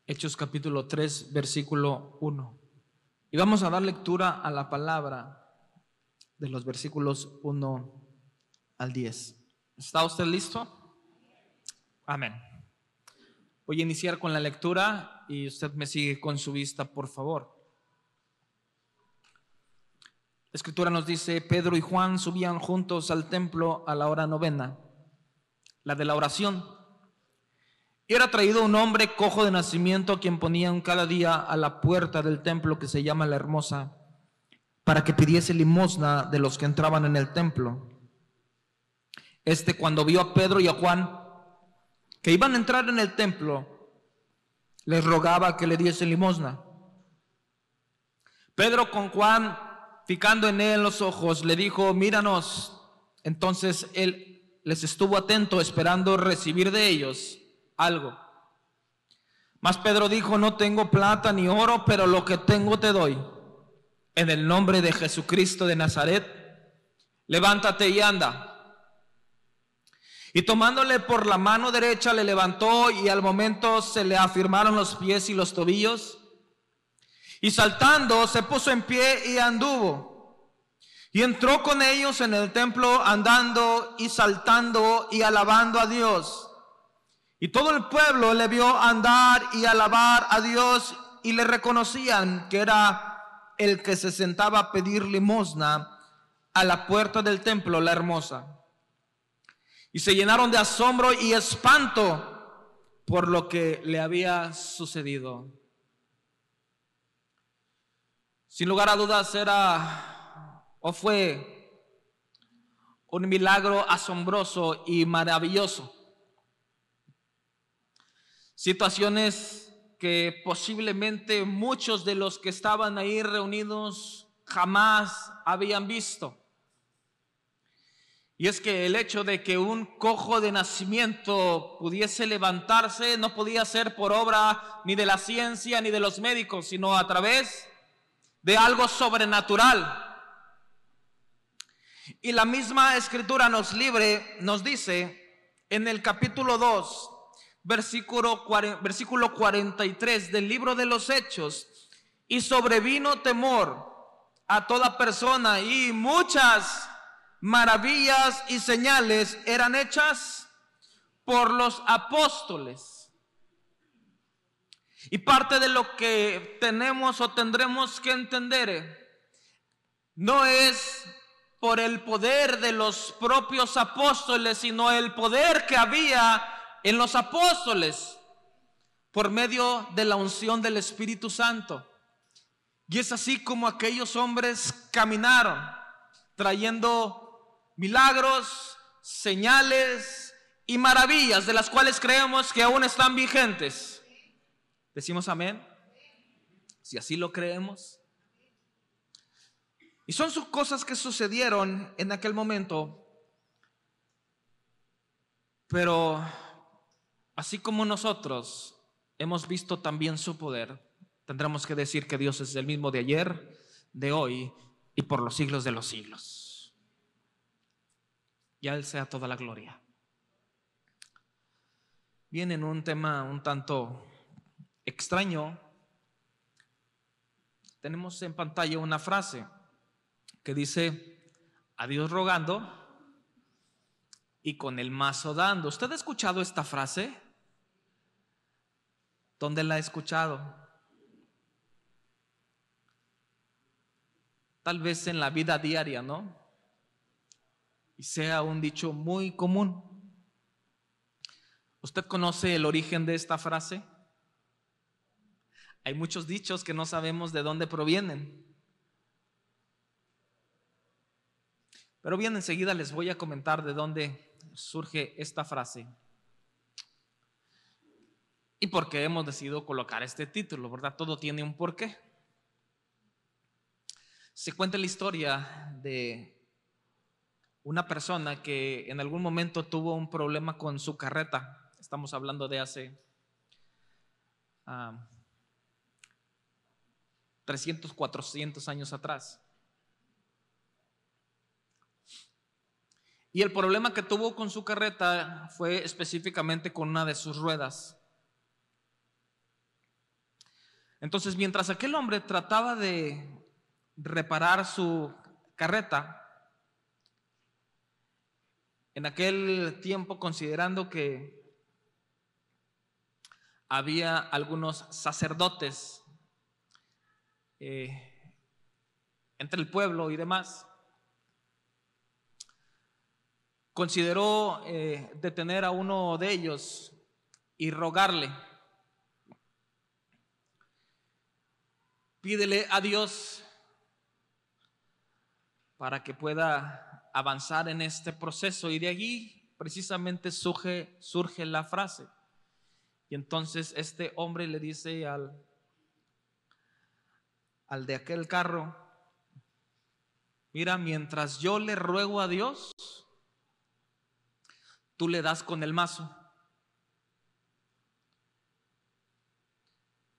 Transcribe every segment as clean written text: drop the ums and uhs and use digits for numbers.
Hechos capítulo 3, versículo 1. Y vamos a dar lectura a la palabra de los versículos 1 al 10. ¿Está usted listo? Amén. Voy a iniciar con la lectura y usted me sigue con su vista, por favor. La escritura nos dice: Pedro y Juan subían juntos al templo a la hora novena, la de la oración. Y era traído un hombre cojo de nacimiento, a quien ponían cada día a la puerta del templo que se llama La Hermosa, para que pidiese limosna de los que entraban en el templo. Cuando vio a Pedro y a Juan que iban a entrar en el templo, les rogaba que le diesen limosna. Pedro, con Juan fijando en él los ojos, le dijo: míranos. Entonces él les estuvo atento, esperando recibir de ellos algo. Mas Pedro dijo: no tengo plata ni oro, pero lo que tengo te doy. En el nombre de Jesucristo de Nazaret, levántate y anda. Y tomándole por la mano derecha le levantó, y al momento se le afirmaron los pies y los tobillos, y saltando se puso en pie y anduvo. Y entró con ellos en el templo, andando y saltando y alabando a Dios. Y todo el pueblo le vio andar y alabar a Dios, y le reconocían que era el que se sentaba a pedir limosna a la puerta del templo, La Hermosa. Y se llenaron de asombro y espanto por lo que le había sucedido. Sin lugar a dudas fue un milagro asombroso y maravilloso. Situaciones que posiblemente muchos de los que estaban ahí reunidos jamás habían visto. Y es que el hecho de que un cojo de nacimiento pudiese levantarse no podía ser por obra ni de la ciencia ni de los médicos, sino a través de algo sobrenatural. Y la misma escritura nos dice en el capítulo 2, versículo 43 del libro de los Hechos: y sobrevino temor a toda persona, y muchas maravillas y señales eran hechas por los apóstoles. Y parte de lo que tenemos o tendremos que entender no es por el poder de los propios apóstoles, sino el poder que había en los apóstoles por medio de la unción del Espíritu Santo. Y es así como aquellos hombres caminaron trayendo milagros, señales y maravillas, de las cuales creemos que aún están vigentes. ¿Decimos amén? Si así lo creemos. Y son cosas que sucedieron en aquel momento, pero así como nosotros hemos visto también su poder, tendremos que decir que Dios es el mismo de ayer, de hoy y por los siglos de los siglos. Y a Él sea toda la gloria. Viene en un tema un tanto extraño. Tenemos en pantalla una frase que dice: a Dios rogando y con el mazo dando. ¿Usted ha escuchado esta frase? ¿Dónde la ha escuchado? Tal vez en la vida diaria, ¿no? Y sea un dicho muy común. ¿Usted conoce el origen de esta frase? Hay muchos dichos que no sabemos de dónde provienen. Pero bien, enseguida les voy a comentar de dónde surge esta frase y por qué hemos decidido colocar este título, ¿verdad? Todo tiene un porqué. Se cuenta la historia de una persona que en algún momento tuvo un problema con su carreta. Estamos hablando de hace 300, 400 años atrás. Y el problema que tuvo con su carreta fue específicamente con una de sus ruedas. Entonces, mientras aquel hombre trataba de reparar su carreta, en aquel tiempo, considerando que había algunos sacerdotes entre el pueblo y demás, consideró detener a uno de ellos y rogarle: pídele a Dios para que pueda avanzar en este proceso. Y de allí precisamente surge la frase. Y entonces este hombre le dice al de aquel carro: mira, mientras yo le ruego a Dios, tú le das con el mazo.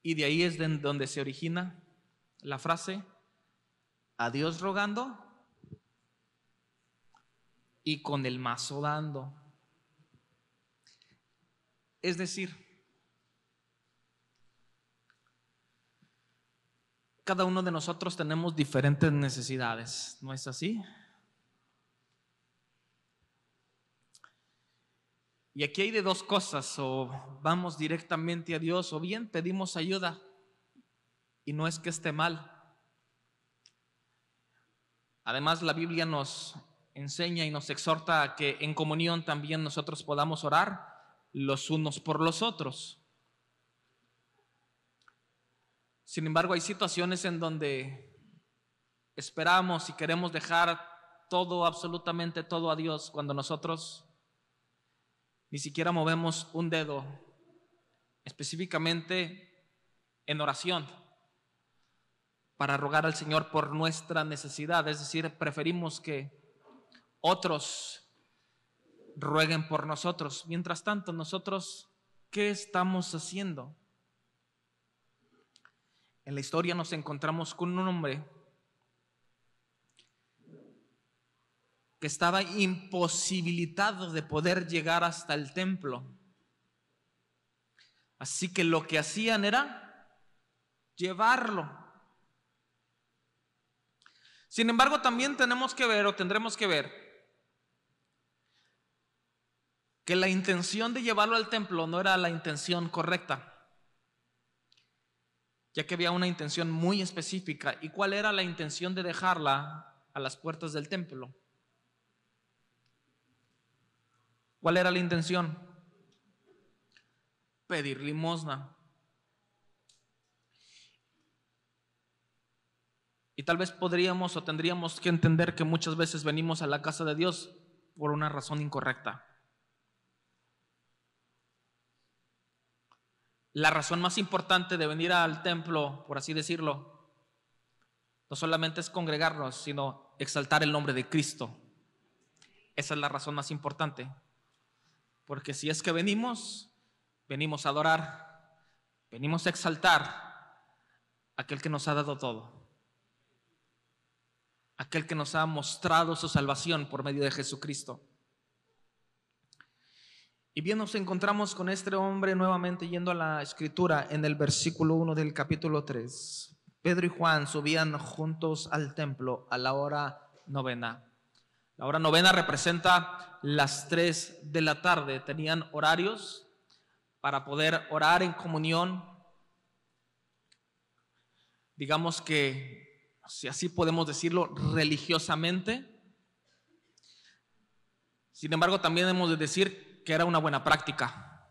Y de ahí es donde se origina la frase: a Dios rogando y con el mazo dando. Es decir, cada uno de nosotros tenemos diferentes necesidades, ¿no es así? Y aquí hay de dos cosas: o vamos directamente a Dios, o bien pedimos ayuda. Y no es que esté mal. Además, la Biblia nos enseña y nos exhorta a que en comunión también nosotros podamos orar los unos por los otros. Sin embargo, hay situaciones en donde esperamos y queremos dejar todo, absolutamente todo, a Dios, cuando nosotros ni siquiera movemos un dedo, específicamente en oración, para rogar al Señor por nuestra necesidad. Es decir, preferimos que otros rueguen por nosotros. Mientras tanto, nosotros, ¿qué estamos haciendo? En la historia nos encontramos con un hombre que estaba imposibilitado de poder llegar hasta el templo. Así que lo que hacían era llevarlo. Sin embargo, también tenemos que ver, o tendremos que ver, que la intención de llevarlo al templo no era la intención correcta, ya que había una intención muy específica. ¿Y cuál era la intención de dejarla a las puertas del templo? ¿Cuál era la intención? Pedir limosna. Y tal vez podríamos o tendríamos que entender que muchas veces venimos a la casa de Dios por una razón incorrecta. La razón más importante de venir al templo, por así decirlo, no solamente es congregarnos, sino exaltar el nombre de Cristo. Esa es la razón más importante. Porque si es que venimos a adorar, venimos a exaltar a aquel que nos ha dado todo, aquel que nos ha mostrado su salvación por medio de Jesucristo. Y bien, nos encontramos con este hombre nuevamente yendo a la escritura en el versículo 1 del capítulo 3. Pedro y Juan subían juntos al templo a la hora novena. La hora novena representa las 3 de la tarde. Tenían horarios para poder orar en comunión, digamos que, si así podemos decirlo, religiosamente. Sin embargo, también hemos de decir que era una buena práctica,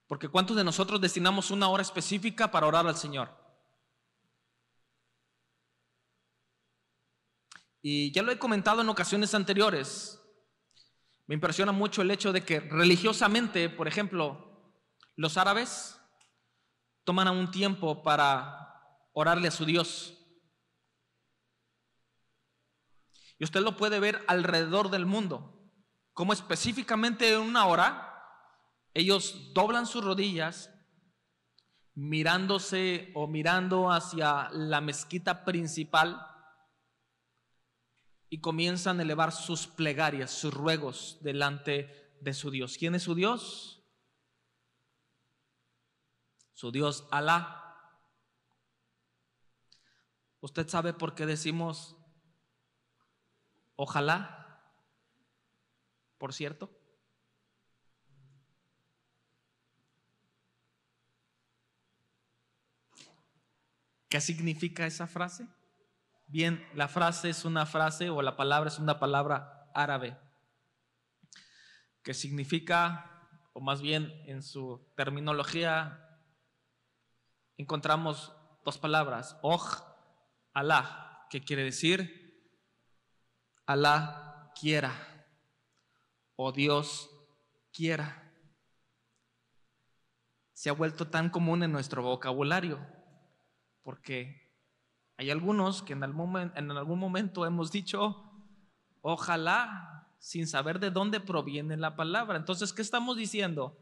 porque ¿cuántos de nosotros destinamos una hora específica para orar al Señor? Y ya lo he comentado en ocasiones anteriores. Me impresiona mucho el hecho de que religiosamente, por ejemplo, los árabes toman un tiempo para orarle a su Dios. Y usted lo puede ver alrededor del mundo, como específicamente en una hora ellos doblan sus rodillas mirándose o mirando hacia la mezquita principal y comienzan a elevar sus plegarias, sus ruegos delante de su Dios. ¿Quién es su Dios? Su Dios, Alá. ¿Usted sabe por qué decimos ojalá? Por cierto. ¿Qué significa esa frase? Bien, la frase es una frase, o la palabra es una palabra árabe, que significa, o más bien en su terminología encontramos dos palabras: oj, Alá, que quiere decir Alá quiera, o Dios quiera. Se ha vuelto tan común en nuestro vocabulario, porque hay algunos que en algún momento hemos dicho ojalá, sin saber de dónde proviene la palabra. Entonces, ¿qué estamos diciendo?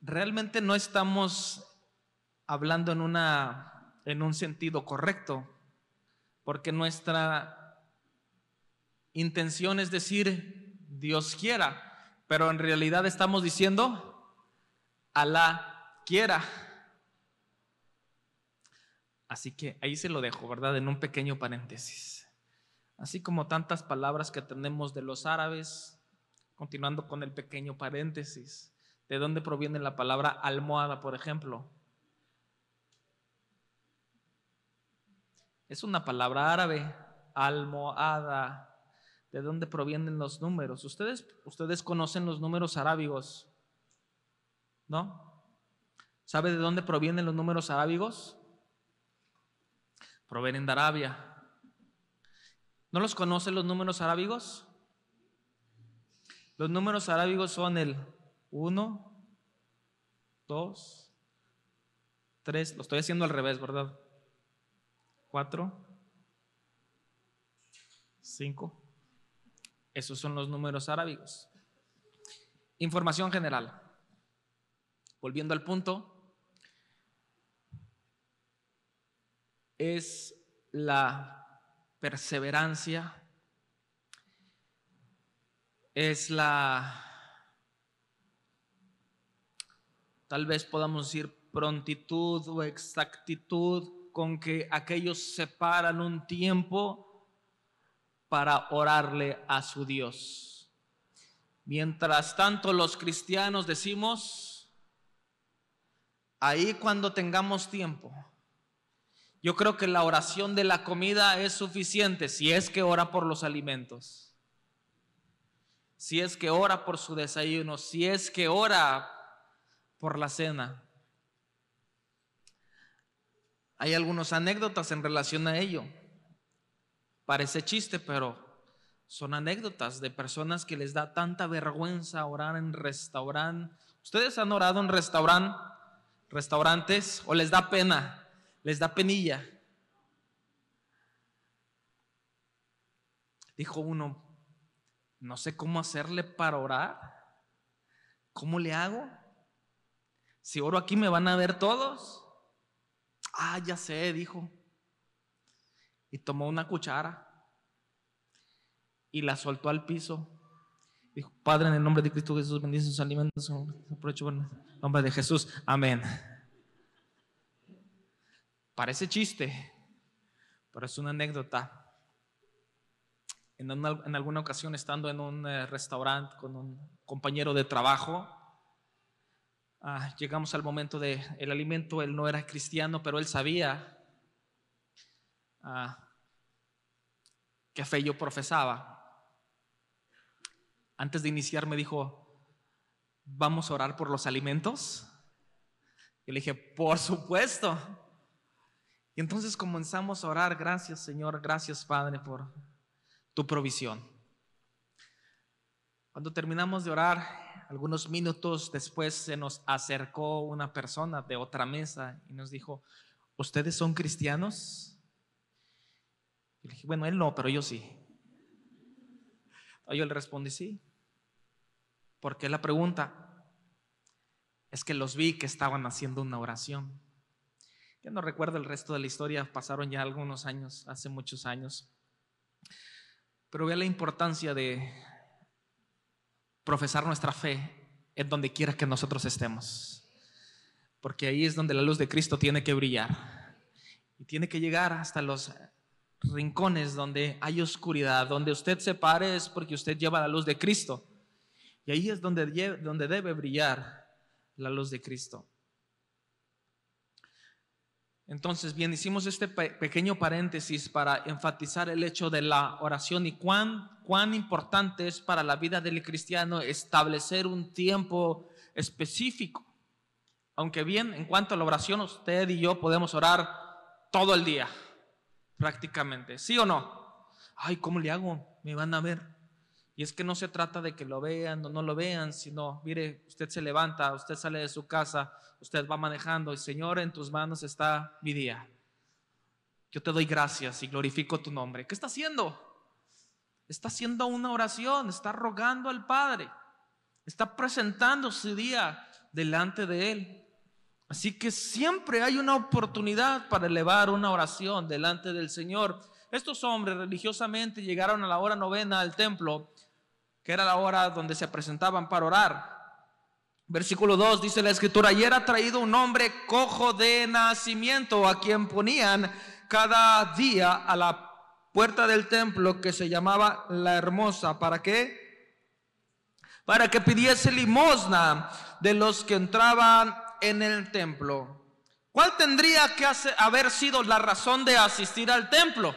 Realmente no estamos hablando en un sentido correcto, porque nuestra intención es decir Dios quiera, pero en realidad estamos diciendo Alá quiera. Así que ahí se lo dejo, ¿verdad? En un pequeño paréntesis. Así como tantas palabras que tenemos de los árabes, continuando con el pequeño paréntesis, ¿de dónde proviene la palabra almohada, por ejemplo? Es una palabra árabe, almohada. ¿De dónde provienen los números? Ustedes conocen los números arábigos, ¿no? ¿Sabe de dónde provienen los números arábigos? Provienen de Arabia. ¿No los conocen los números arábigos? Los números arábigos son el 1, 2, 3, lo estoy haciendo al revés, ¿verdad? 4, 5. Esos son los números arábigos. Información general. Volviendo al punto, es la perseverancia, es tal vez podamos decir, prontitud o exactitud con que aquellos separan un tiempo para orarle a su Dios. Mientras tanto, los cristianos decimos, ahí cuando tengamos tiempo. Yo creo que la oración de la comida es suficiente si es que ora por los alimentos, si es que ora por su desayuno, si es que ora por la cena. Hay algunas anécdotas en relación a ello. Parece chiste, pero son anécdotas de personas que les da tanta vergüenza orar en restaurante. ¿Ustedes han orado en restaurantes o les da pena? Les da penilla. Dijo uno, no sé cómo hacerle para orar. ¿Cómo le hago? Si oro aquí me van a ver todos. Ah, ya sé, dijo. Y tomó una cuchara y la soltó al piso. Dijo, Padre, en el nombre de Cristo Jesús, bendice sus alimentos. Aprovecho por el nombre de Jesús. Amén. Parece chiste, pero es una anécdota. En alguna ocasión, estando en un restaurante con un compañero de trabajo, llegamos al momento del alimento. Él no era cristiano, pero él sabía qué fe yo profesaba. Antes de iniciar me dijo, ¿vamos a orar por los alimentos? Y le dije, por supuesto. Y entonces comenzamos a orar. Gracias, Señor, gracias, Padre, por tu provisión. Cuando terminamos de orar, algunos minutos después se nos acercó una persona de otra mesa y nos dijo, ¿ustedes son cristianos? Y le dije, bueno, él no, pero yo sí. Yo le respondí, sí. ¿Por qué la pregunta? Es que los vi que estaban haciendo una oración. Yo no recuerdo el resto de la historia, pasaron ya algunos años, hace muchos años. Pero vea la importancia de profesar nuestra fe en donde quiera que nosotros estemos, porque ahí es donde la luz de Cristo tiene que brillar. Y tiene que llegar hasta los rincones donde hay oscuridad. Donde usted se pare es porque usted lleva la luz de Cristo. Y ahí es donde debe brillar la luz de Cristo. Entonces, bien, hicimos este pequeño paréntesis para enfatizar el hecho de la oración y cuán importante es para la vida del cristiano establecer un tiempo específico. Aunque bien, en cuanto a la oración, usted y yo podemos orar todo el día, prácticamente. ¿Sí o no? Ay, ¿cómo le hago? Me van a ver. Y es que no se trata de que lo vean o no lo vean, sino, mire, usted se levanta, usted sale de su casa, usted va manejando y Señor, en tus manos está mi día. Yo te doy gracias y glorifico tu nombre. ¿Qué está haciendo? Está haciendo una oración, está rogando al Padre, está presentando su día delante de Él. Así que siempre hay una oportunidad para elevar una oración delante del Señor. Estos hombres religiosamente llegaron a la hora novena al templo, que era la hora donde se presentaban para orar. Versículo 2 dice la escritura: y era traído un hombre cojo de nacimiento, a quien ponían cada día a la puerta del templo, que se llamaba La Hermosa. ¿Para qué? Para que pidiese limosna de los que entraban en el templo. ¿Cuál tendría que haber sido la razón de asistir al templo?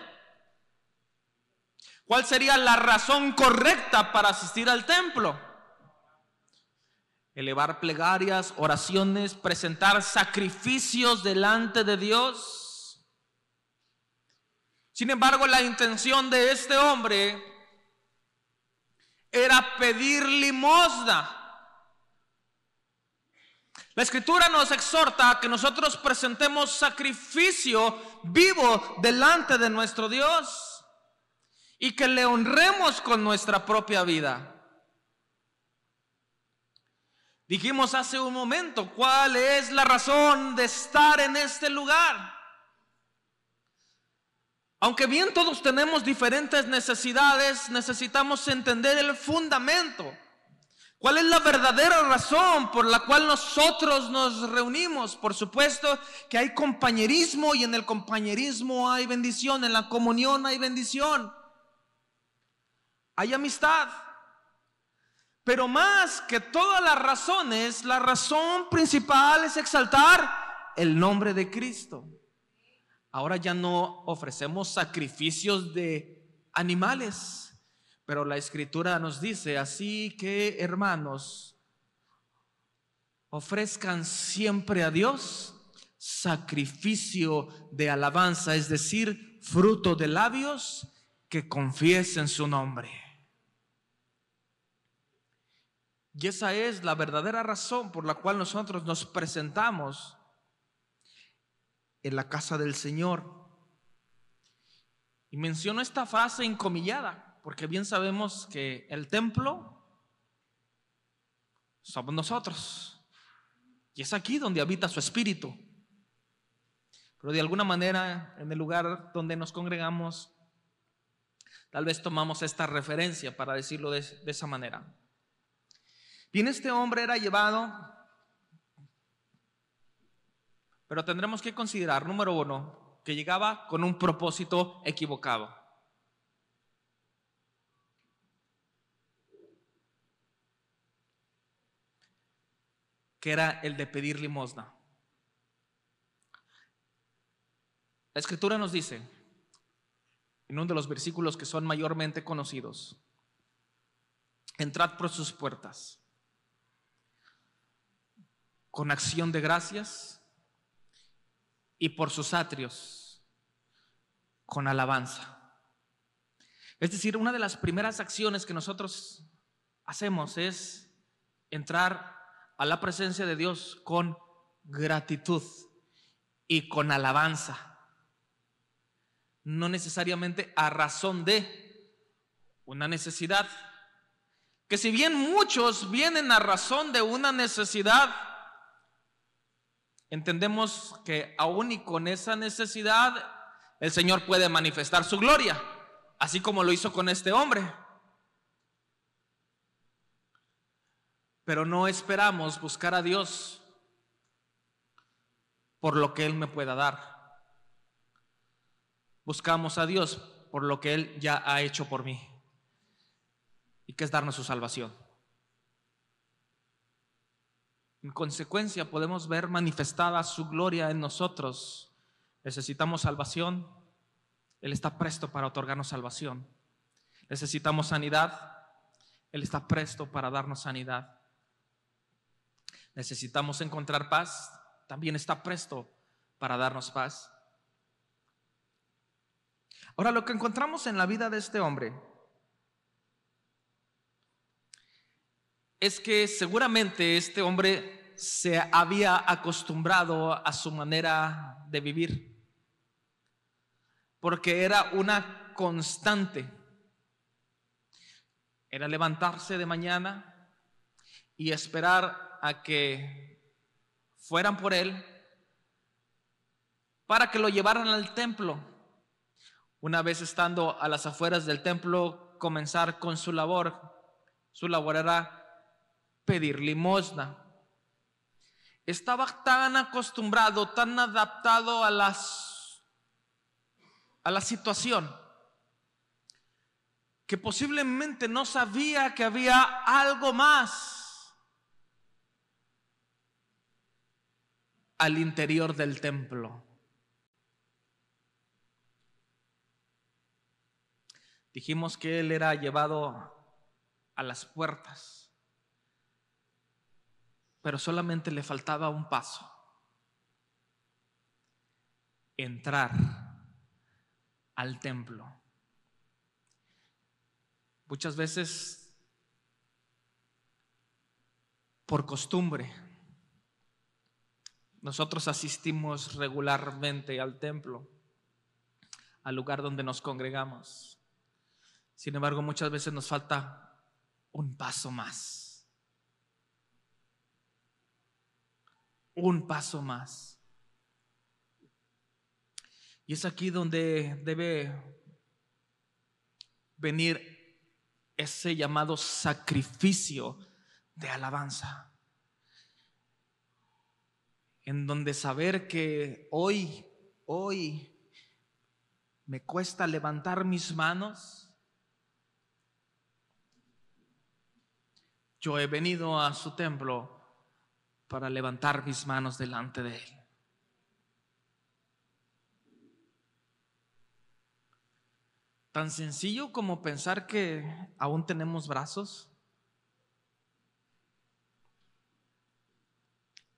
¿Cuál sería la razón correcta para asistir al templo? Elevar plegarias, oraciones, presentar sacrificios delante de Dios. Sin embargo, la intención de este hombre era pedir limosna. La Escritura nos exhorta a que nosotros presentemos sacrificio vivo delante de nuestro Dios y que le honremos con nuestra propia vida. Dijimos hace un momento, ¿cuál es la razón de estar en este lugar? Aunque bien todos tenemos diferentes necesidades, necesitamos entender el fundamento. ¿Cuál es la verdadera razón por la cual nosotros nos reunimos? Por supuesto que hay compañerismo, y en el compañerismo hay bendición, en la comunión hay bendición, hay amistad. Pero más que todas las razones, la razón principal es exaltar el nombre de Cristo. Ahora ya no ofrecemos sacrificios de animales, pero la Escritura nos dice: así que, hermanos, ofrezcan siempre a Dios sacrificio de alabanza, es decir, fruto de labios que confiesen su nombre. Y esa es la verdadera razón por la cual nosotros nos presentamos en la casa del Señor. Y menciono esta frase encomillada porque bien sabemos que el templo somos nosotros, y es aquí donde habita su espíritu. Pero de alguna manera, en el lugar donde nos congregamos, tal vez tomamos esta referencia para decirlo de esa manera. Bien, este hombre era llevado, pero tendremos que considerar, número uno, que llegaba con un propósito equivocado. Que era el de pedir limosna. La Escritura nos dice, en uno de los versículos que son mayormente conocidos: entrad por sus puertas con acción de gracias, y por sus atrios con alabanza. Es decir, una de las primeras acciones que nosotros hacemos es entrar a la presencia de Dios con gratitud y con alabanza. No necesariamente a razón de una necesidad, que si bien muchos vienen a razón de una necesidad, entendemos que aún y con esa necesidad el Señor puede manifestar su gloria, así como lo hizo con este hombre. Pero no esperamos buscar a Dios por lo que Él me pueda dar. buscamos a Dios por lo que Él ya ha hecho por mí, y que es darnos su salvación. En consecuencia, podemos ver manifestada su gloria en nosotros. Necesitamos salvación, Él está presto para otorgarnos salvación. Necesitamos sanidad, Él está presto para darnos sanidad. Necesitamos encontrar paz, también está presto para darnos paz. Ahora, lo que encontramos en la vida de este hombre es que seguramente este hombre se había acostumbrado a su manera de vivir, porque era una constante. Era levantarse de mañana y esperar a que fueran por él para que lo llevaran al templo. Una vez estando a las afueras del templo, comenzar con su labor. Su labor era pedir limosna. Estaba tan acostumbrado, tan adaptado a la situación, que posiblemente no sabía que había algo más al interior del templo. Dijimos que él era llevado a las puertas, pero solamente le faltaba un paso: entrar al templo. Muchas veces, por costumbre, nosotros asistimos regularmente al templo, al lugar donde nos congregamos. Sin embargo, muchas veces nos falta un paso más. Un paso más. Y es aquí donde debe venir ese llamado sacrificio de alabanza, en donde saber que hoy me cuesta levantar mis manos. Yo he venido a su templo para levantar mis manos delante de Él. Tan sencillo como pensar que aún tenemos brazos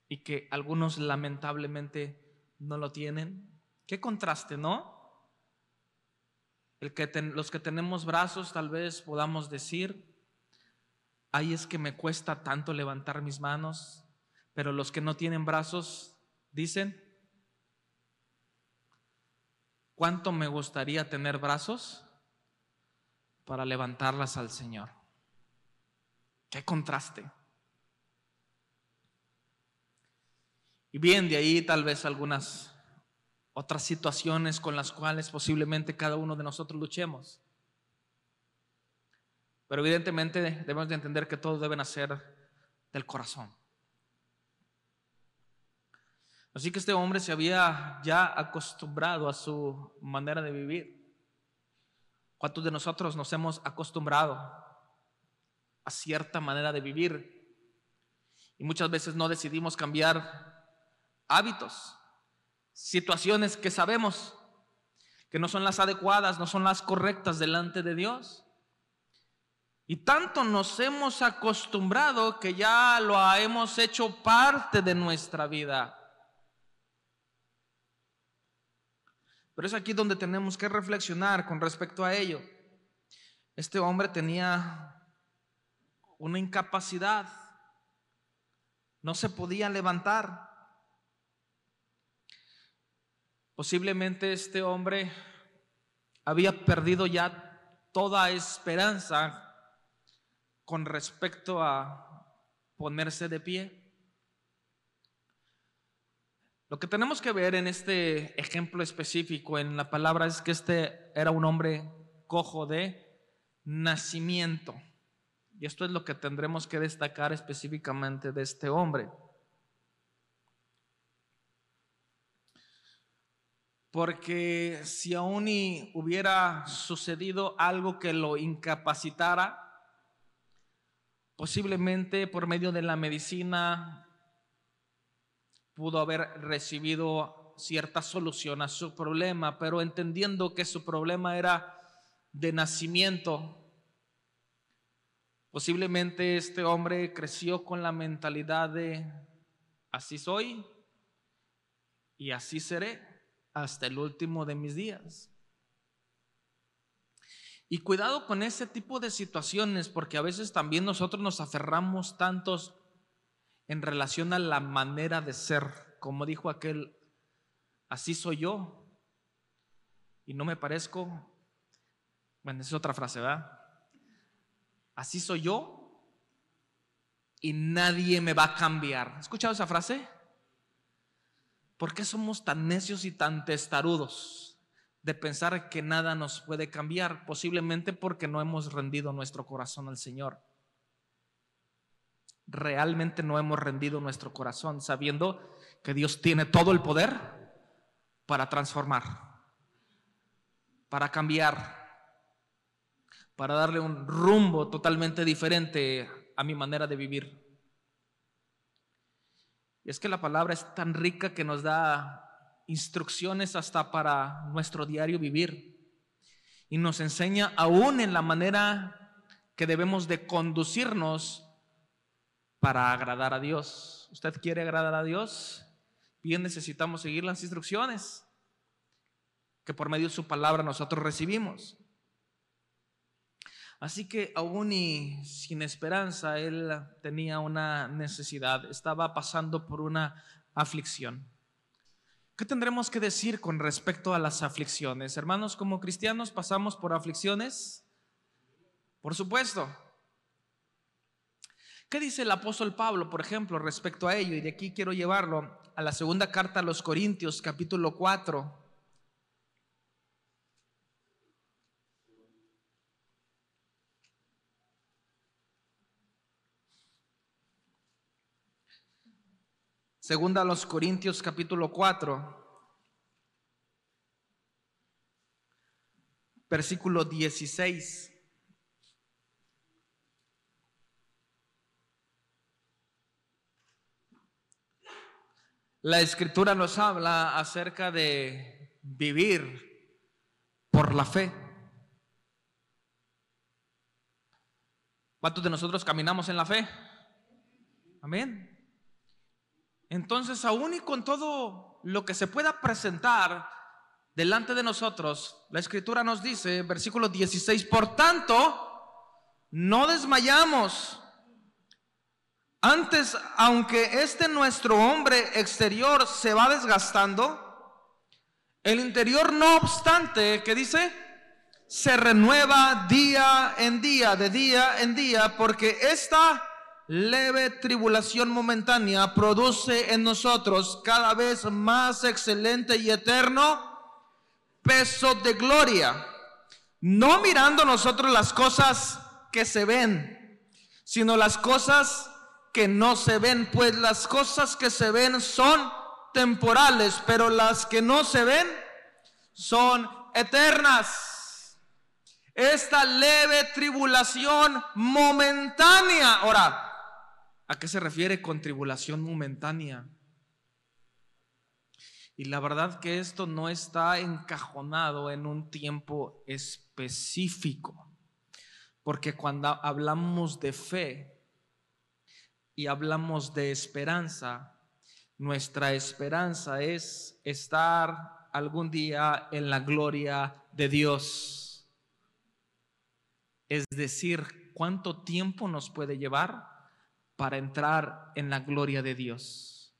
y que algunos lamentablemente no lo tienen. Qué contraste, ¿no? Los que tenemos brazos tal vez podamos decir: ay, es que me cuesta tanto levantar mis manos. Pero los que no tienen brazos dicen: ¿cuánto me gustaría tener brazos para levantarlas al Señor? Qué contraste. Y bien, de ahí tal vez algunas otras situaciones con las cuales posiblemente cada uno de nosotros luchemos. Pero evidentemente debemos de entender que todos deben nacer del corazón. Así que este hombre se había ya acostumbrado a su manera de vivir. ¿Cuántos de nosotros nos hemos acostumbrado a cierta manera de vivir? Y muchas veces no decidimos cambiar hábitos, situaciones que sabemos que no son las adecuadas, no son las correctas delante de Dios. Y tanto nos hemos acostumbrado que ya lo hemos hecho parte de nuestra vida. Pero es aquí donde tenemos que reflexionar con respecto a ello. Este hombre tenía una incapacidad, no se podía levantar. Posiblemente este hombre había perdido ya toda esperanza con respecto a ponerse de pie. Lo que tenemos que ver en este ejemplo específico en la palabra es que este era un hombre cojo de nacimiento. Y esto es lo que tendremos que destacar específicamente de este hombre. porque si aún y hubiera sucedido algo que lo incapacitara, posiblemente por medio de la medicina pudo haber recibido cierta solución a su problema, pero entendiendo que su problema era de nacimiento, posiblemente este hombre creció con la mentalidad de así soy y así seré hasta el último de mis días. Y cuidado con ese tipo de situaciones, porque a veces también nosotros nos aferramos tantos en relación a la manera de ser, como dijo aquel, así soy yo y no me parezco. Bueno, esa es otra frase, ¿verdad? Así soy yo y nadie me va a cambiar. ¿Has escuchado esa frase? ¿Por qué somos tan necios y tan testarudos de pensar que nada nos puede cambiar? Posiblemente porque no hemos rendido nuestro corazón al Señor. Realmente no hemos rendido nuestro corazón, sabiendo que Dios tiene todo el poder para transformar, para cambiar, para darle un rumbo totalmente diferente a mi manera de vivir. Y es que la palabra es tan rica que nos da instrucciones hasta para nuestro diario vivir. Y nos enseña aún en la manera que debemos de conducirnos para agradar a Dios. ¿Usted quiere agradar a Dios? Bien, necesitamos seguir las instrucciones que por medio de su palabra nosotros recibimos. Así que aún y sin esperanza, él tenía una necesidad, estaba pasando por una aflicción. ¿Qué tendremos que decir con respecto a las aflicciones? Hermanos, como cristianos pasamos por aflicciones, por supuesto. ¿Qué dice el apóstol Pablo, por ejemplo, respecto a ello? Y de aquí quiero llevarlo a la segunda carta a los Corintios, capítulo 4. Segunda a los Corintios capítulo 4, versículo 16. La Escritura nos habla acerca de vivir por la fe. ¿Cuántos de nosotros caminamos en la fe? Amén. Entonces, aún y con todo lo que se pueda presentar delante de nosotros, la Escritura nos dice, versículo 16, por tanto, no desmayamos. Antes, aunque nuestro hombre exterior se va desgastando, el interior no obstante, ¿qué dice? Se renueva día en día, de día en día, porque esta leve tribulación momentánea produce en nosotros cada vez más excelente y eterno peso de gloria, no mirando nosotros las cosas que se ven, sino las cosas que no se ven, pues las cosas que se ven son temporales, pero las que no se ven son eternas. Esta leve tribulación momentánea. Ahora, ¿a qué se refiere con tribulación momentánea? Y la verdad que esto no está encajonado en un tiempo específico, porque cuando hablamos de fe y hablamos de esperanza, nuestra esperanza es estar algún día en la gloria de Dios. Es decir, ¿cuánto tiempo nos puede llevar para entrar en la gloria de Dios?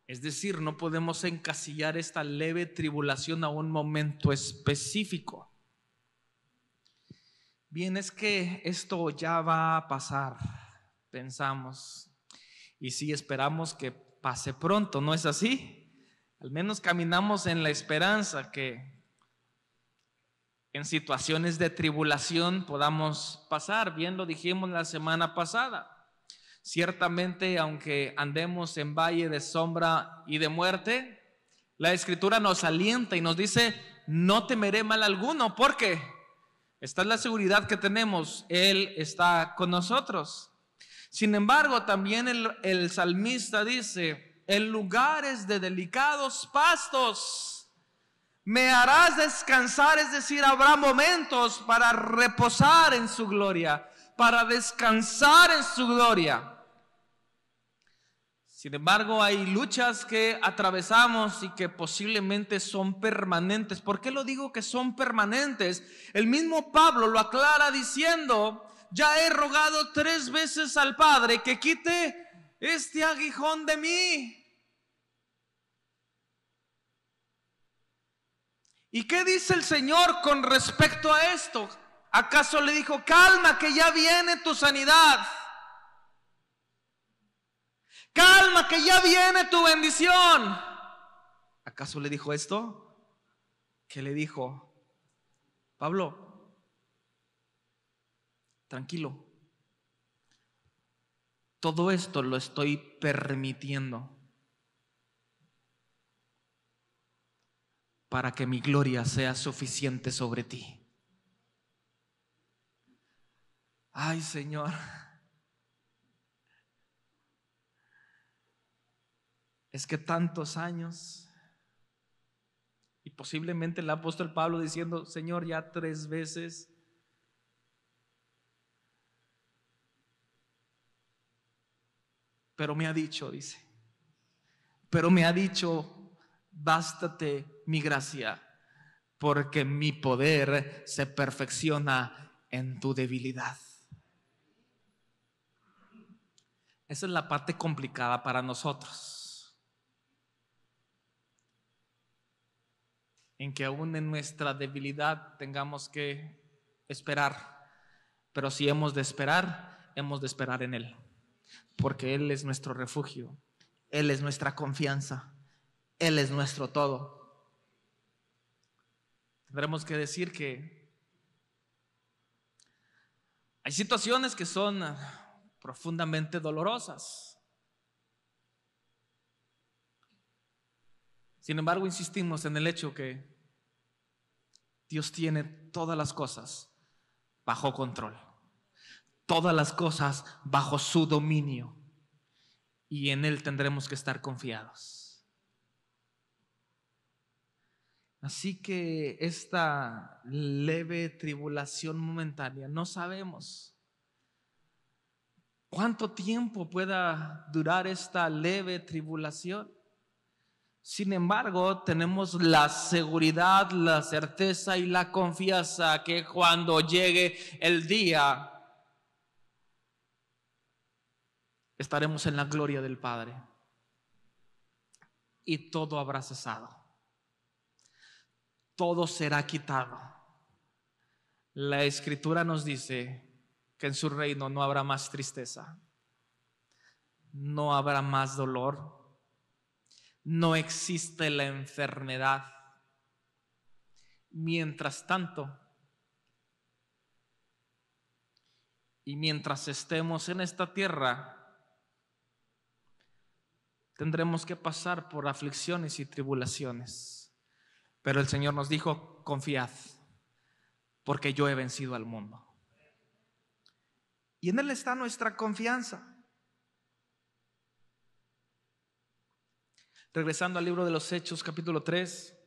Es decir, no podemos encasillar esta leve tribulación a un momento específico. Bien, es que esto ya va a pasar, pensamos, y sí esperamos que pase pronto, ¿no es así? Al menos caminamos en la esperanza que en situaciones de tribulación podamos pasar. Bien lo dijimos la semana pasada. Ciertamente, aunque andemos en valle de sombra y de muerte, la Escritura nos alienta y nos dice: no temeré mal alguno, porque esta es la seguridad que tenemos, Él está con nosotros. Sin embargo, también el salmista dice: en lugares de delicados pastos me harás descansar, es decir, habrá momentos para reposar en su gloria, para descansar en su gloria. Sin embargo, hay luchas que atravesamos y que posiblemente son permanentes. ¿Por qué lo digo que son permanentes? El mismo Pablo lo aclara diciendo: ya he rogado 3 veces al Padre que quite este aguijón de mí. ¿Y qué dice el Señor con respecto a esto? ¿Acaso le dijo: calma, que ya viene tu sanidad? Calma, que ya viene tu bendición. ¿Acaso le dijo esto? ¿Qué le dijo? Pablo, tranquilo, todo esto lo estoy permitiendo para que mi gloria sea suficiente sobre ti. Ay, Señor, es que tantos años, y posiblemente el apóstol Pablo diciendo: Señor, ya 3 veces. Pero me ha dicho, dice, pero me ha dicho: bástate mi gracia, porque mi poder se perfecciona en tu debilidad. Esa es la parte complicada para nosotros, en que aún en nuestra debilidad tengamos que esperar. Pero si hemos de esperar en Él, porque Él es nuestro refugio, Él es nuestra confianza, Él es nuestro todo. Tendremos que decir que hay situaciones que son profundamente dolorosas. Sin embargo, insistimos en el hecho que Dios tiene todas las cosas bajo control, todas las cosas bajo su dominio, y en Él tendremos que estar confiados. Así que esta leve tribulación momentánea, no sabemos cuánto tiempo pueda durar esta leve tribulación. Sin embargo, tenemos la seguridad, la certeza y la confianza que cuando llegue el día, estaremos en la gloria del Padre y todo habrá cesado, todo será quitado. La Escritura nos dice que en su reino no habrá más tristeza, no habrá más dolor, no existe la enfermedad. Mientras tanto, y mientras estemos en esta tierra, tendremos que pasar por aflicciones y tribulaciones. Pero el Señor nos dijo: confiad, porque yo he vencido al mundo. Y en Él está nuestra confianza. Regresando al libro de los Hechos, capítulo 3.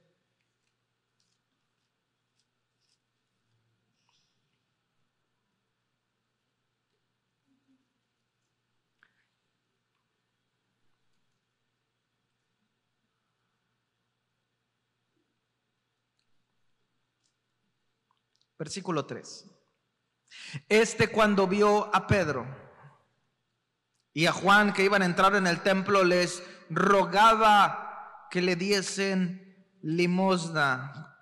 Versículo 3. Cuando vio a Pedro y a Juan que iban a entrar en el templo, les rogaba que le diesen limosna.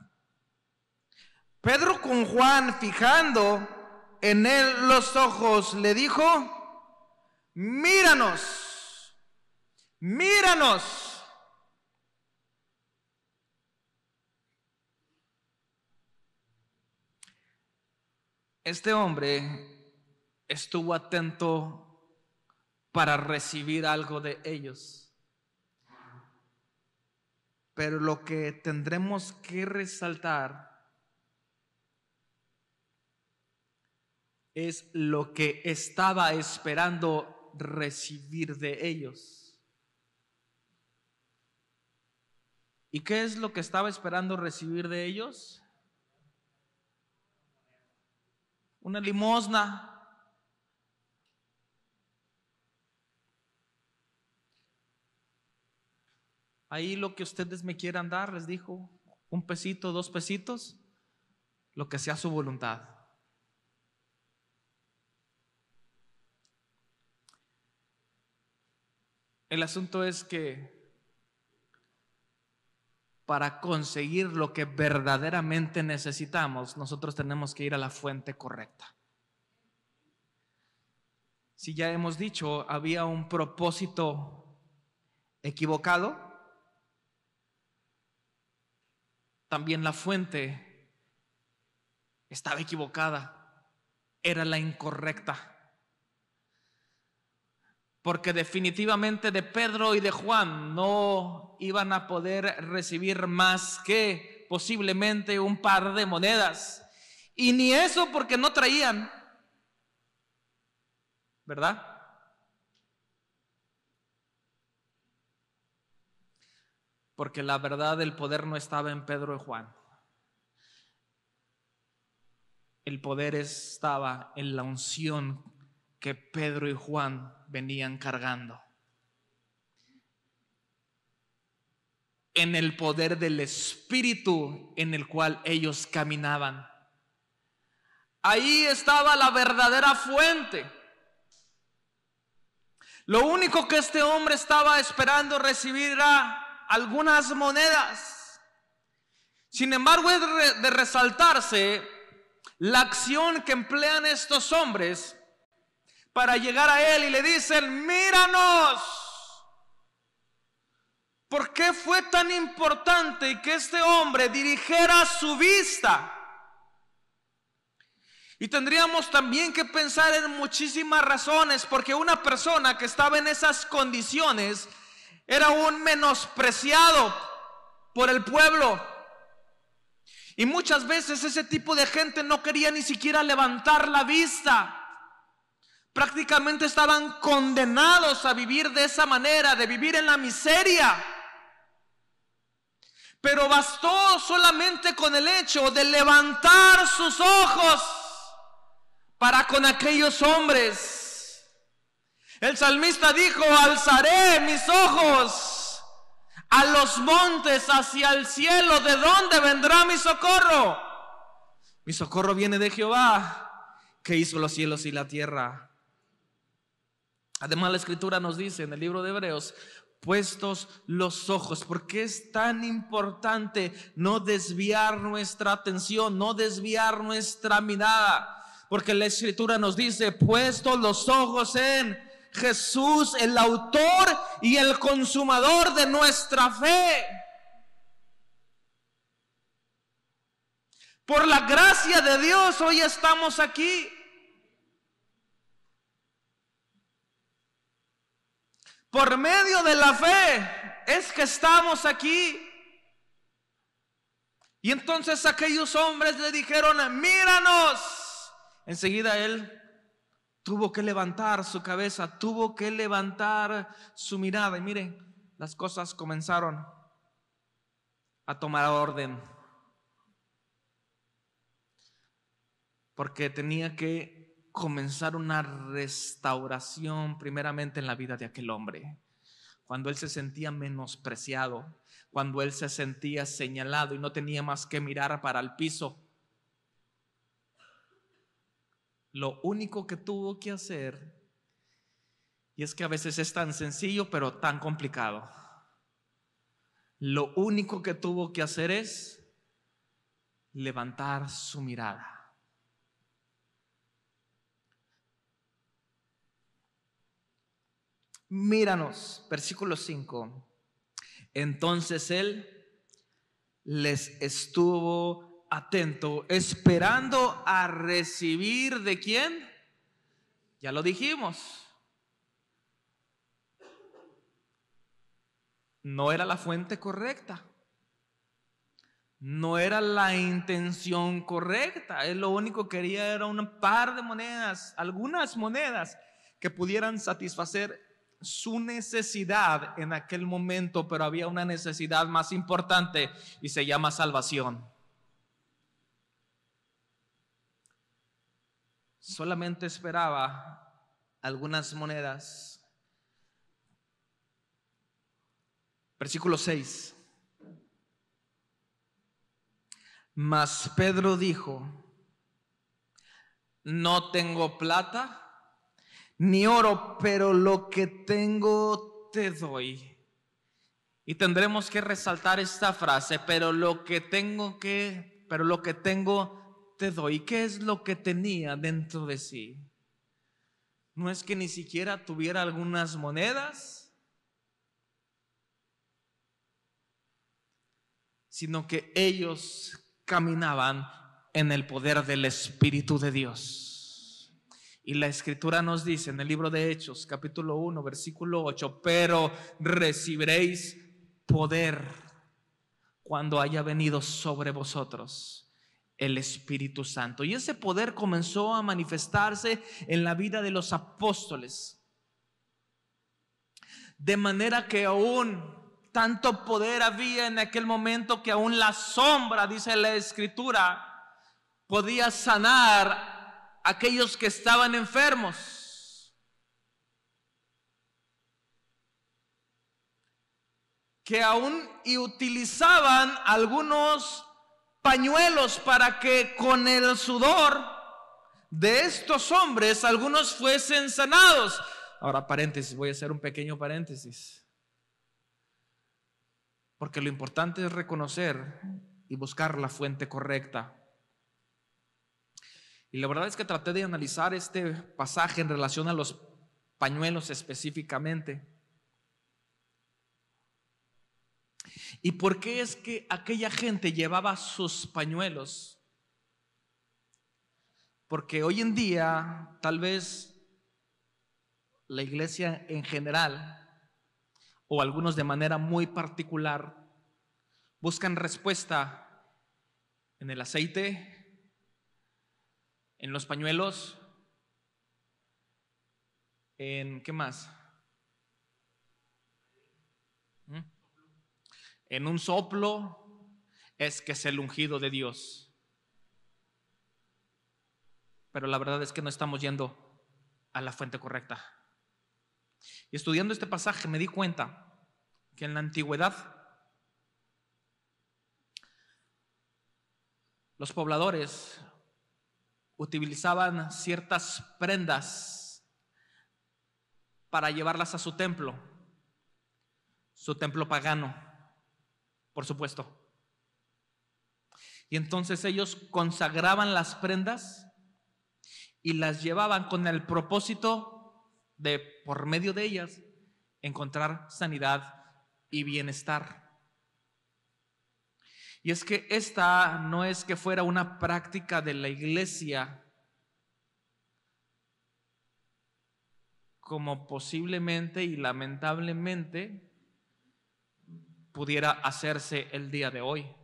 Pedro, con Juan fijando en él los ojos, le dijo: míranos, míranos. Este hombre estuvo atento para recibir algo de ellos. Pero lo que tendremos que resaltar es lo que estaba esperando recibir de ellos. ¿Y qué es lo que estaba esperando recibir de ellos? Una limosna. Ahí lo que ustedes me quieran dar, les dijo, un pesito, 2 pesitos, lo que sea su voluntad. El asunto es que para conseguir lo que verdaderamente necesitamos, nosotros tenemos que ir a la fuente correcta. Si ya hemos dicho, había un propósito equivocado, también la fuente estaba equivocada, era la incorrecta. Porque definitivamente de Pedro y de Juan no iban a poder recibir más que posiblemente un par de monedas. Y ni eso porque no traían, ¿verdad? Porque la verdad, el poder no estaba en Pedro y Juan. El poder estaba en la unción que Pedro y Juan venían cargando, en el poder del Espíritu en el cual ellos caminaban. Ahí estaba la verdadera fuente. Lo único que este hombre estaba esperando recibir era algunas monedas. Sin embargo, es de resaltarse la acción que emplean estos hombres para llegar a él y le dicen: míranos. ¿Por qué fue tan importante que este hombre dirigiera su vista? Y tendríamos también que pensar en muchísimas razones, porque una persona que estaba en esas condiciones era un menospreciado por el pueblo. Y muchas veces ese tipo de gente no quería ni siquiera levantar la vista. Prácticamente estaban condenados a vivir de esa manera, de vivir en la miseria. Pero bastó solamente con el hecho de levantar sus ojos para con aquellos hombres. El salmista dijo: alzaré mis ojos a los montes, hacia el cielo. ¿De dónde vendrá mi socorro? Mi socorro viene de Jehová, que hizo los cielos y la tierra. Además, la Escritura nos dice en el libro de Hebreos: puestos los ojos. ¿Por qué es tan importante no desviar nuestra atención, no desviar nuestra mirada? Porque la Escritura nos dice: puestos los ojos en Jesús, el autor y el consumador de nuestra fe. Por la gracia de Dios hoy estamos aquí. Por medio de la fe es que estamos aquí. Y entonces aquellos hombres le dijeron: míranos. Enseguida él tuvo que levantar su cabeza, tuvo que levantar su mirada. Y miren, las cosas comenzaron a tomar orden, porque tenía que comenzar una restauración primeramente en la vida de aquel hombre. Cuando él se sentía menospreciado, cuando él se sentía señalado y no tenía más que mirar para el piso, lo único que tuvo que hacer, y es que a veces es tan sencillo pero tan complicado, lo único que tuvo que hacer es levantar su mirada. Míranos, versículo 5. Entonces él les estuvo atento, esperando a recibir ¿de quién? Ya lo dijimos, no era la fuente correcta. No era la intención correcta. Él lo único que quería era un par de monedas, algunas monedas que pudieran satisfacer su necesidad en aquel momento, pero había una necesidad más importante y se llama salvación. Solamente esperaba algunas monedas. Versículo 6. Mas Pedro dijo: no tengo plata ni oro, pero lo que tengo te doy. Y tendremos que resaltar esta frase: pero lo que tengo te doy. ¿Qué es lo que tenía dentro de sí? No es que ni siquiera tuviera algunas monedas, sino que ellos caminaban en el poder del Espíritu de Dios. Y la Escritura nos dice en el libro de Hechos, capítulo 1, versículo 8: pero recibiréis poder cuando haya venido sobre vosotros el Espíritu Santo. Y ese poder comenzó a manifestarse en la vida de los apóstoles, de manera que aún tanto poder había en aquel momento que aún la sombra, dice la Escritura, podía sanar a aquellos que estaban enfermos. Que aún y utilizaban algunos pañuelos para que con el sudor de estos hombres algunos fuesen sanados. Ahora, paréntesis, voy a hacer un pequeño paréntesis. Porque lo importante es reconocer y buscar la fuente correcta. Y la verdad es que traté de analizar este pasaje en relación a los pañuelos específicamente. ¿Y por qué es que aquella gente llevaba sus pañuelos? Porque hoy en día, tal vez la iglesia en general, o algunos de manera muy particular, buscan respuesta en el aceite, en los pañuelos, en ¿qué más? En un soplo. Es que es el ungido de Dios. Pero la verdad es que no estamos yendo a la fuente correcta. Y estudiando este pasaje me di cuenta que en la antigüedad los pobladores utilizaban ciertas prendas para llevarlas a su templo pagano, por supuesto. Y entonces ellos consagraban las prendas y las llevaban con el propósito de, por medio de ellas, encontrar sanidad y bienestar. Y es que esta no es que fuera una práctica de la iglesia, como posiblemente y lamentablemente pudiera hacerse el día de hoy,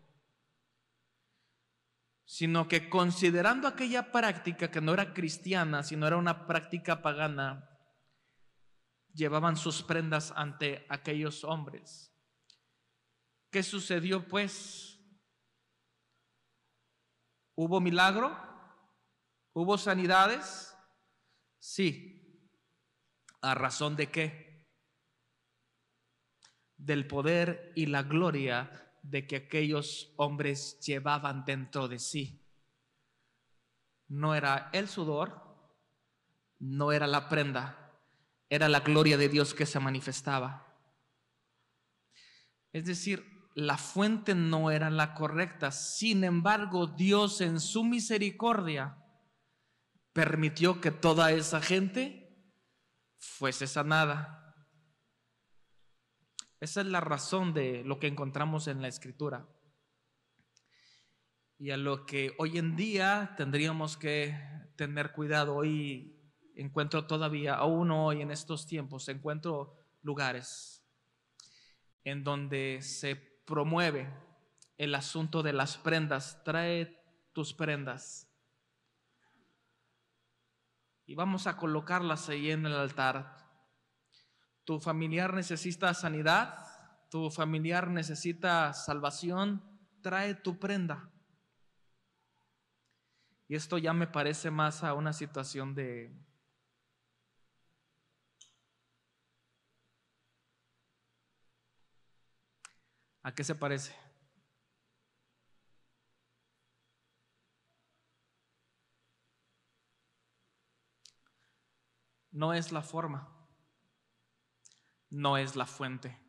sino que considerando aquella práctica que no era cristiana, sino era una práctica pagana, llevaban sus prendas ante aquellos hombres. ¿Qué sucedió pues? ¿Hubo milagro? ¿Hubo sanidades? Sí. ¿A razón de qué? Del poder y la gloria de que aquellos hombres llevaban dentro de sí. No era el sudor, no era la prenda, era la gloria de Dios que se manifestaba. Es decir, la fuente no era la correcta. Sin embargo, Dios en su misericordia permitió que toda esa gente fuese sanada. Esa es la razón de lo que encontramos en la Escritura. Y a lo que hoy en día tendríamos que tener cuidado. Hoy encuentro todavía, aún hoy en estos tiempos, encuentro lugares en donde se promueve el asunto de las prendas. Trae tus prendas y vamos a colocarlas ahí en el altar. Tu familiar necesita sanidad, tu familiar necesita salvación, trae tu prenda. Y esto ya me parece más a una situación de ¿a qué se parece? No es la forma, no es la fuente.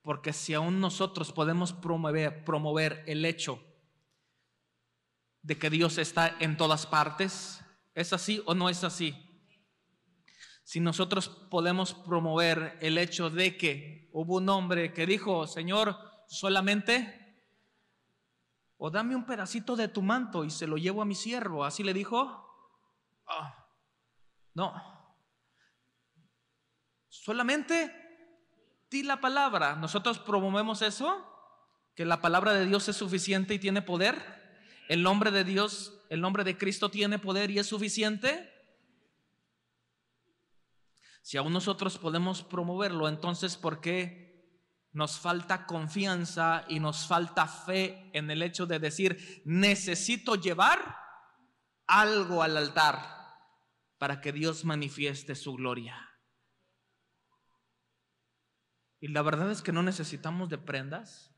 Porque si aún nosotros podemos promover el hecho de que Dios está en todas partes, ¿es así o no es así? Si nosotros podemos promover el hecho de que hubo un hombre que dijo: Señor, solamente, o dame un pedacito de tu manto y se lo llevo a mi siervo, ¿así le dijo? No, solamente di la palabra. Nosotros promovemos eso, que la palabra de Dios es suficiente y tiene poder. El nombre de Dios, el nombre de Cristo tiene poder y es suficiente. Si aún nosotros podemos promoverlo, entonces ¿por qué nos falta confianza y nos falta fe en el hecho de decir: necesito llevar algo al altar para que Dios manifieste su gloria? Y la verdad es que no necesitamos de prendas,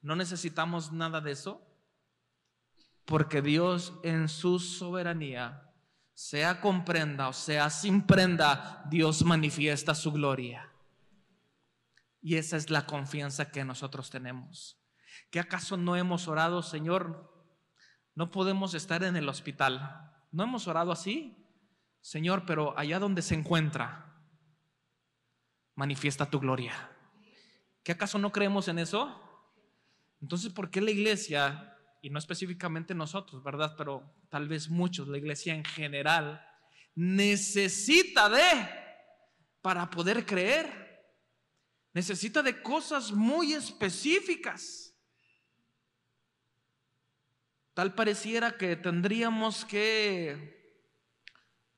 no necesitamos nada de eso, porque Dios en su soberanía, sea con prenda o sea sin prenda, Dios manifiesta su gloria. Y esa es la confianza que nosotros tenemos. ¿Qué acaso no hemos orado: Señor, no podemos estar en el hospital? ¿No hemos orado así? Señor, pero allá donde se encuentra, manifiesta tu gloria. ¿Qué acaso no creemos en eso? Entonces, ¿por qué la iglesia, y no específicamente nosotros, verdad, pero tal vez muchos, la iglesia en general, necesita para poder creer, necesita de cosas muy específicas? Tal pareciera que tendríamos que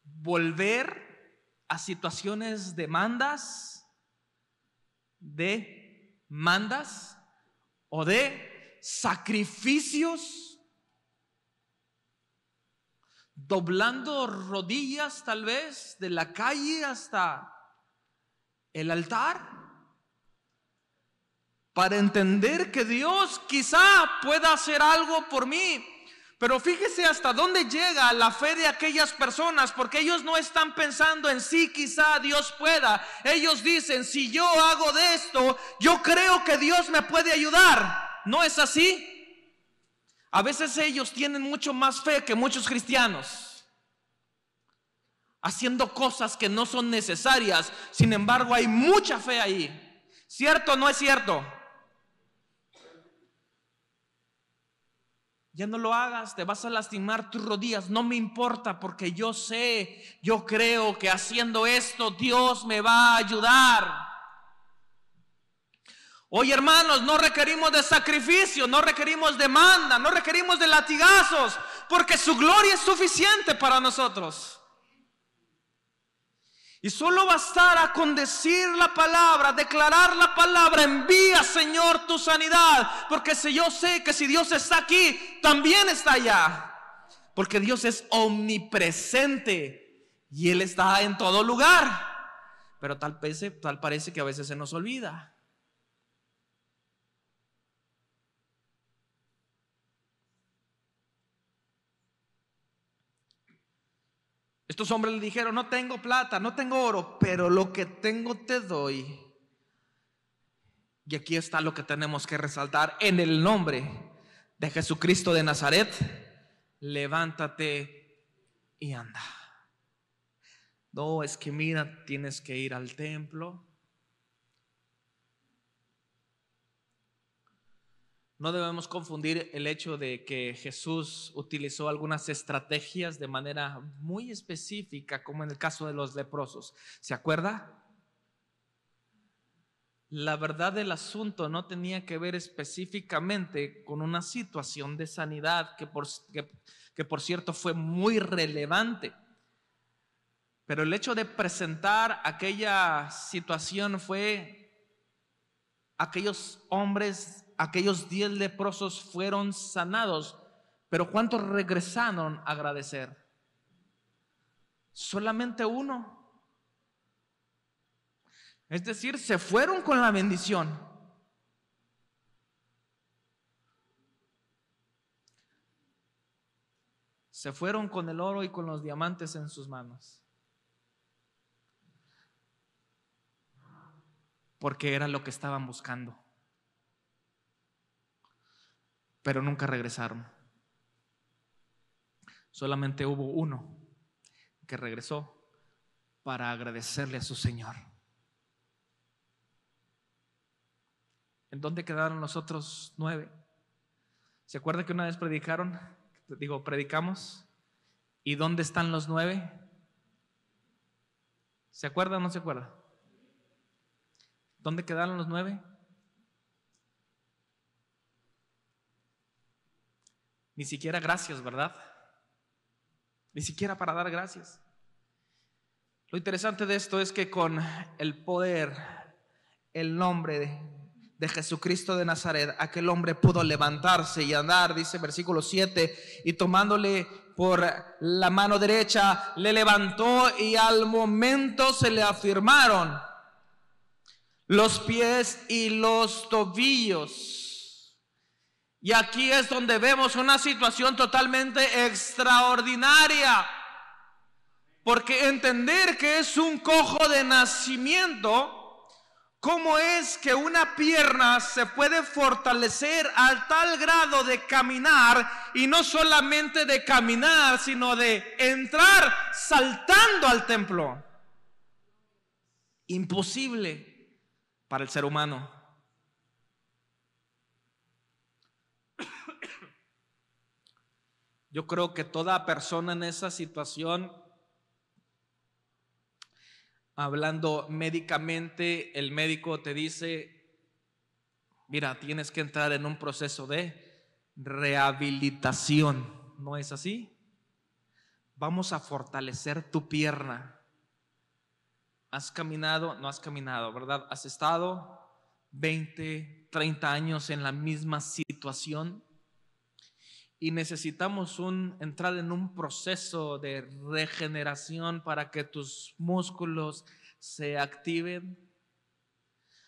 volver a situaciones de mandas o de sacrificios, doblando rodillas tal vez de la calle hasta el altar, para entender que Dios quizá pueda hacer algo por mí. Pero fíjese hasta dónde llega la fe de aquellas personas, porque ellos no están pensando en si quizá Dios pueda. Ellos dicen: si yo hago de esto, yo creo que Dios me puede ayudar. ¿No es así? A veces ellos tienen mucho más fe que muchos cristianos, haciendo cosas que no son necesarias. Sin embargo, hay mucha fe ahí. ¿Cierto o no es cierto? Ya no lo hagas, te vas a lastimar tus rodillas. No me importa, porque yo sé, yo creo que haciendo esto Dios me va a ayudar. Hoy, hermanos, no requerimos de sacrificio, no requerimos de manda, no requerimos de latigazos, porque su gloria es suficiente para nosotros. Y solo bastará con decir la palabra, declarar la palabra: envía, Señor, tu sanidad. Porque si yo sé que si Dios está aquí, también está allá. Porque Dios es omnipresente y Él está en todo lugar. Pero tal parece que a veces se nos olvida. Estos hombres le dijeron: no tengo plata, no tengo oro, pero lo que tengo te doy. Y aquí está lo que tenemos que resaltar: en el nombre de Jesucristo de Nazaret, levántate y anda. No, es que mira, tienes que ir al templo. No debemos confundir el hecho de que Jesús utilizó algunas estrategias de manera muy específica, como en el caso de los leprosos. ¿Se acuerda? la verdad del asunto no tenía que ver específicamente con una situación de sanidad que por cierto fue muy relevante. Pero el hecho de presentar aquella situación fue: aquellos hombres, aquellos 10 leprosos fueron sanados, pero ¿cuántos regresaron a agradecer? Solamente uno. Es decir, se fueron con la bendición. Se fueron con el oro y con los diamantes en sus manos, porque era lo que estaban buscando. Pero nunca regresaron. Solamente hubo uno que regresó para agradecerle a su Señor. ¿En dónde quedaron los otros 9? ¿Se acuerdan que una vez predicamos? ¿Y dónde están los 9? ¿Se acuerda o no se acuerda? ¿Dónde quedaron los 9? Ni siquiera gracias, ¿verdad? Ni siquiera para dar gracias. Lo interesante de esto es que con el poder, el nombre de Jesucristo de Nazaret, aquel hombre pudo levantarse y andar, dice versículo 7, y tomándole por la mano derecha, le levantó y al momento se le afirmaron los pies y los tobillos. Y aquí es donde vemos una situación totalmente extraordinaria, porque entender que es un cojo de nacimiento, ¿cómo es que una pierna se puede fortalecer al tal grado de caminar? Y no solamente de caminar, sino de entrar saltando al templo. Imposible para el ser humano. Yo creo que toda persona en esa situación, hablando médicamente, el médico te dice: mira, tienes que entrar en un proceso de rehabilitación. ¿No es así? Vamos a fortalecer tu pierna. ¿Has caminado? No has caminado, ¿verdad? ¿Has estado 20, 30 años en la misma situación? Y necesitamos entrar en un proceso de regeneración para que tus músculos se activen.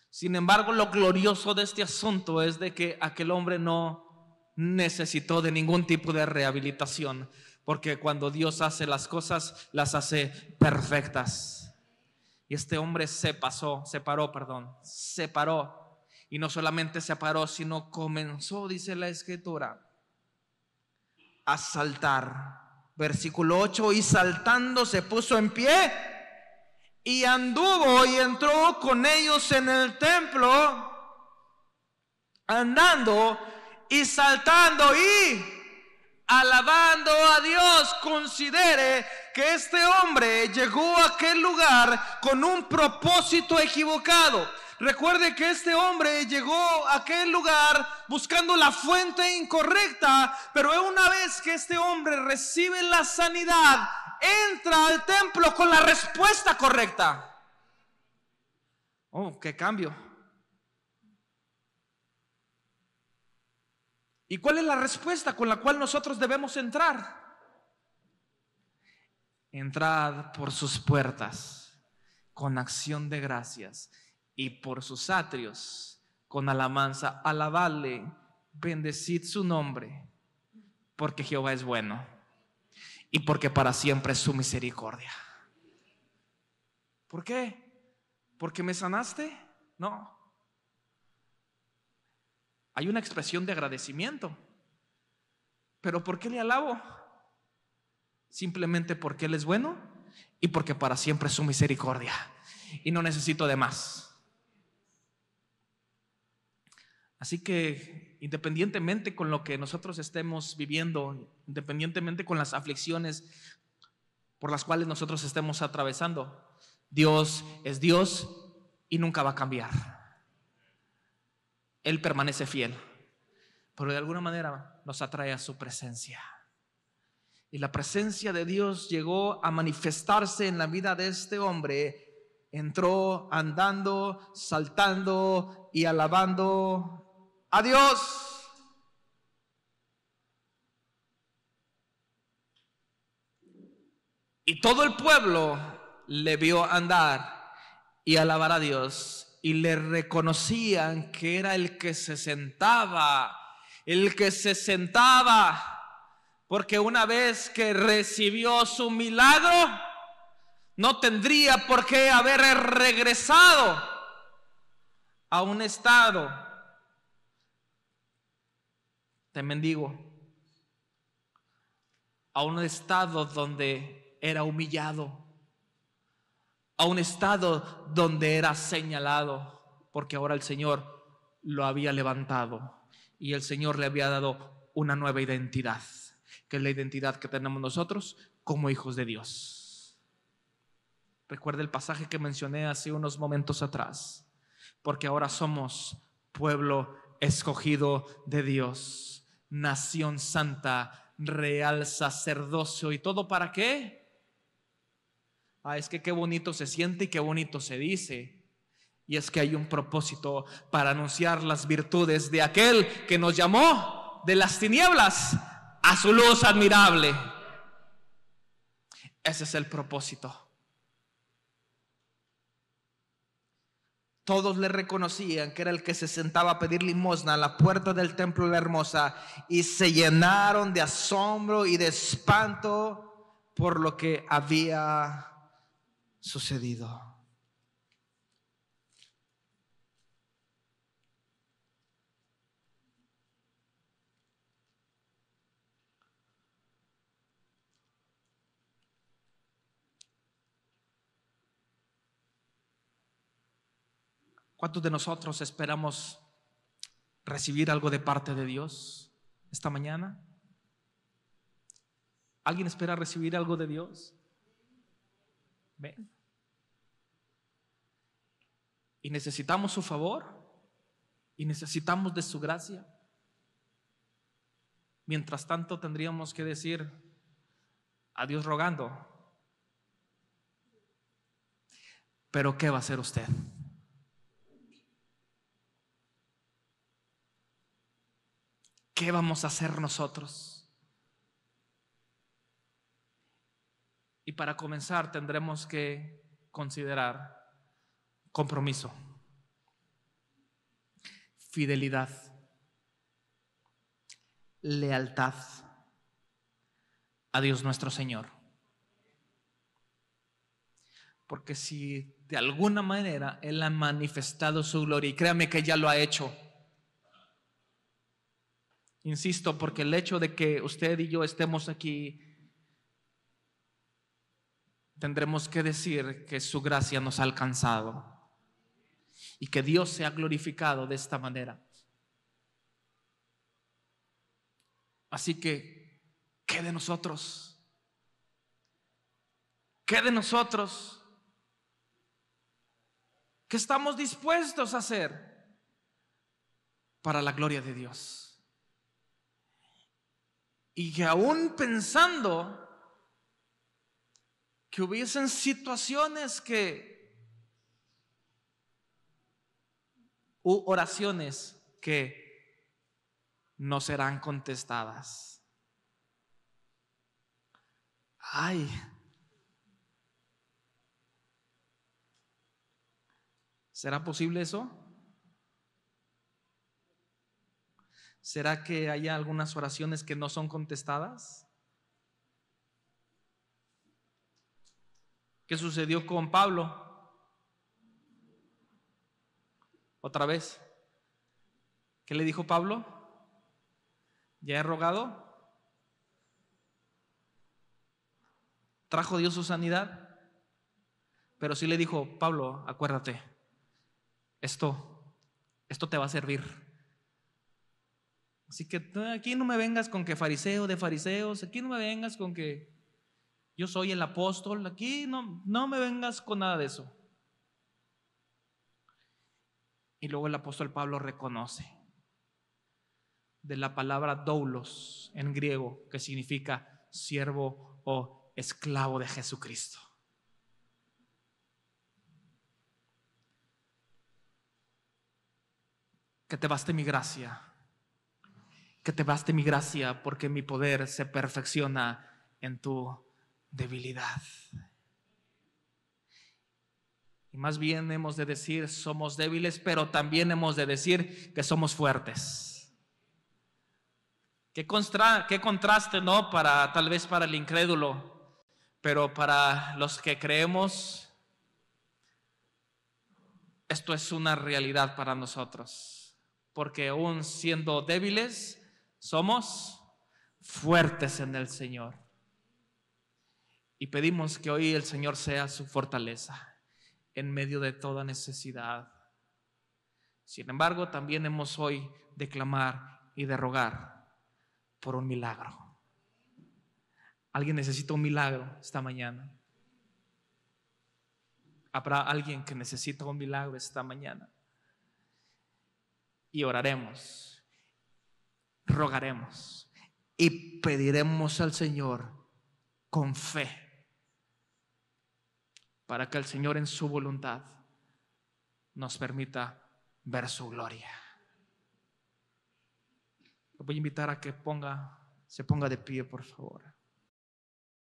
Sin embargo, lo glorioso de este asunto es de que aquel hombre no necesitó de ningún tipo de rehabilitación, porque cuando Dios hace las cosas, las hace perfectas. Y este hombre se paró. Y no solamente se paró, sino comenzó, dice la Escritura, a saltar. Versículo 8: y saltando se puso en pie y anduvo y entró con ellos en el templo, andando y saltando y alabando a Dios. Considere que este hombre llegó a aquel lugar con un propósito equivocado. Recuerde que este hombre llegó a aquel lugar buscando la fuente incorrecta, pero una vez que este hombre recibe la sanidad, entra al templo con la respuesta correcta. Oh, qué cambio. ¿Y cuál es la respuesta con la cual nosotros debemos entrar? Entrad por sus puertas con acción de gracias, y por sus atrios con alabanza. Alabadle, bendecid su nombre, porque Jehová es bueno y porque para siempre es su misericordia. ¿Por qué? ¿Porque me sanaste? No. Hay una expresión de agradecimiento. ¿Pero por qué le alabo? Simplemente porque Él es bueno y porque para siempre es su misericordia, y no necesito de más. Así que independientemente con lo que nosotros estemos viviendo, independientemente con las aflicciones por las cuales nosotros estemos atravesando, Dios es Dios y nunca va a cambiar. Él permanece fiel, pero de alguna manera nos atrae a su presencia. Y la presencia de Dios llegó a manifestarse en la vida de este hombre. Entró andando, saltando y alabando a Dios. Y todo el pueblo le vio andar y alabar a Dios, y le reconocían que era el que se sentaba, porque una vez que recibió su milagro, no tendría por qué haber regresado a un estado de mendigo, a un estado donde era humillado, a un estado donde era señalado, porque ahora el Señor lo había levantado y el Señor le había dado una nueva identidad, que es la identidad que tenemos nosotros como hijos de Dios. Recuerda el pasaje que mencioné hace unos momentos atrás, porque ahora somos pueblo escogido de Dios, nación santa, real sacerdocio. ¿Y todo para qué? Es que qué bonito se siente y qué bonito se dice. Y es que hay un propósito para anunciar las virtudes de aquel que nos llamó de las tinieblas a su luz admirable. Ese es el propósito. Todos le reconocían que era el que se sentaba a pedir limosna a la puerta del templo de la Hermosa, y se llenaron de asombro y de espanto por lo que había sucedido. ¿Cuántos de nosotros esperamos recibir algo de parte de Dios esta mañana? ¿Alguien espera recibir algo de Dios? ¿Ven? Y necesitamos su favor y necesitamos de su gracia. Mientras tanto tendríamos que decir a Dios rogando: ¿pero qué va a hacer usted? ¿Qué vamos a hacer nosotros? Y para comenzar tendremos que considerar compromiso, fidelidad, lealtad a Dios nuestro Señor. Porque si de alguna manera Él ha manifestado su gloria, y créame que ya lo ha hecho, insisto, porque el hecho de que usted y yo estemos aquí, tendremos que decir que su gracia nos ha alcanzado y que Dios se ha glorificado de esta manera. Así que, ¿qué de nosotros? ¿Qué de nosotros? ¿Qué estamos dispuestos a hacer para la gloria de Dios? Y que aún pensando que hubiesen situaciones u oraciones que no serán contestadas. Ay, ¿será posible eso? ¿Será que hay algunas oraciones que no son contestadas? ¿Qué sucedió con Pablo? Otra vez, ¿qué le dijo Pablo? ¿Ya he rogado? ¿Trajo Dios su sanidad? Pero sí le dijo: Pablo, acuérdate, esto te va a servir. Así que aquí no me vengas con que fariseo de fariseos, aquí no me vengas con que yo soy el apóstol, aquí no me vengas con nada de eso. Y luego el apóstol Pablo reconoce de la palabra doulos en griego, que significa siervo o esclavo de Jesucristo. Que te baste mi gracia, que te baste mi gracia, porque mi poder se perfecciona en tu debilidad. Y más bien hemos de decir somos débiles, pero también hemos de decir que somos fuertes. Qué contraste, ¿no? Tal vez para el incrédulo, pero para los que creemos, esto es una realidad para nosotros, porque aún siendo débiles, somos fuertes en el Señor. Y pedimos que hoy el Señor sea su fortaleza en medio de toda necesidad. Sin embargo, también hemos hoy de clamar y de rogar por un milagro. ¿Alguien necesita un milagro esta mañana? ¿Habrá alguien que necesita un milagro esta mañana? Y oraremos, rogaremos y pediremos al Señor con fe, para que el Señor en su voluntad nos permita ver su gloria. Lo voy a invitar a que se ponga de pie, por favor.